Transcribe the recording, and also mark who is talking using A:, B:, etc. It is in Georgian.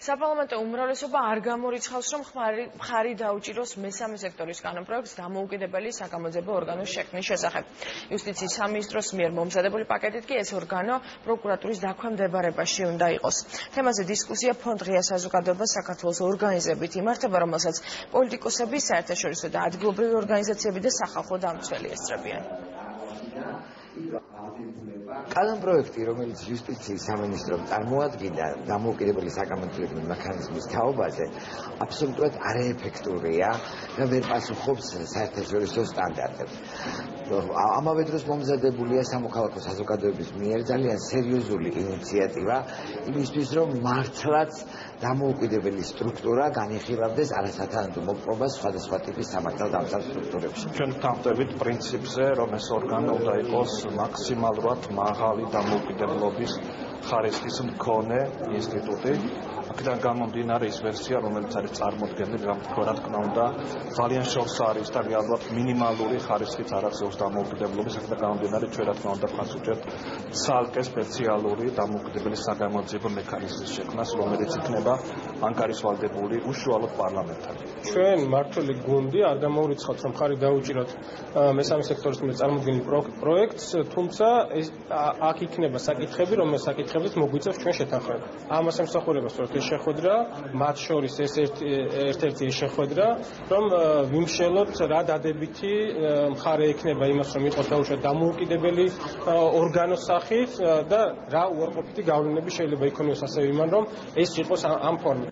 A: საპარლამენტო უმრავლესობა არ გამორიცხავს, რომ მხარი დაუჭიროს მესამე სექტორის კანონპროექტს დამოუკიდებელი საგამოძიებო ორგანოს შექმნის შესახებ. იუსტიციის სამინისტროს მიერ მომზადებული პაკეტით კი ეს ორგანო პროკურატურის დაქვემდებარებაში უნდა იყოს. თემაზე დისკუსია ფონდ ღია საზოგადოება საქართველოს ორგანიზებით იმართება, რომელსაც პოლიტიკოსები, საერთაშორისო და ადგილობრივი ორგანიზაციები და სახალხო დამცველი ესწრებიან.
B: კანონპროექტი, რომელიც იუსტიციის სამინისტრომ წარმოადგინა დამოუკიდებელი საგამოძიებო მექანიზმის თაობაზე, აბსოლუტურად არაეფექტურია და ვერ პასუხობს საერთაშორისო სტანდარტებს. ამავე დროს მომზადებულია სამოქალაქო საზოგადოების მიერ ძალიან სერიოზული ინიციატივა იმისთვის, რომ მართლაც დამოუკიდებელი სტრუქტურა განიხილავდეს არასათანადო მოპყრობას სხვადასხვა ტიპის სამართალდამცავ სტრუქტურებში.
C: ჩვენ ვთანხმდებით პრინციპზე, რომ ეს ორგანო უნდა იყოს მაქსიმალურად მაღალი დამოუკიდებლობის ხარისხის მქონე ინსტიტუტი. აქედან გამომდინარე ის ვერსია, რომელიც არის წარმოდგენილი, რა თქმა უნდა, ძალიან შორს არის და რეალურად მინიმალური ხარისხით არ არსებობს დამოუკიდებლობის. აქედან გამომდინარე, ჩვენ რა თქმა უნდა ხაზს ვუჭერთ ცალკე სპეციალური დამოუკიდებელი საგამოძიებო მექანიზმის შექმნას, რომელიც იქნება ანგარიშვალდებული უშუალოდ პარლამენტთან.
D: ჩვენ მმართველი გუნდი არ გამორიცხავთ, რომ მხარი დაუჭიროთ მესამე სექტორის მიერ წარმოქმნილ პროექტს, თუმცა აქ იქნება საკითხები, რომელსაც საკითხებით მოგვიწევს ჩვენ შეთანხმება. ამას ემსახურება სწორედ ეს შეხვედრა, მათ შორის ეს ერთ-ერთი შეხვედრა, რომ ვიმშელოთ რა დადებითი მხარე ექნება იმას, რომ იყოს დაუშვათ დამოუკიდებელი ორგანოს სახით და რა უარყოფითი გავლენები შეიძლება იქონიოს ასევე იმან, რომ ეს იყოს ამ ფორმით.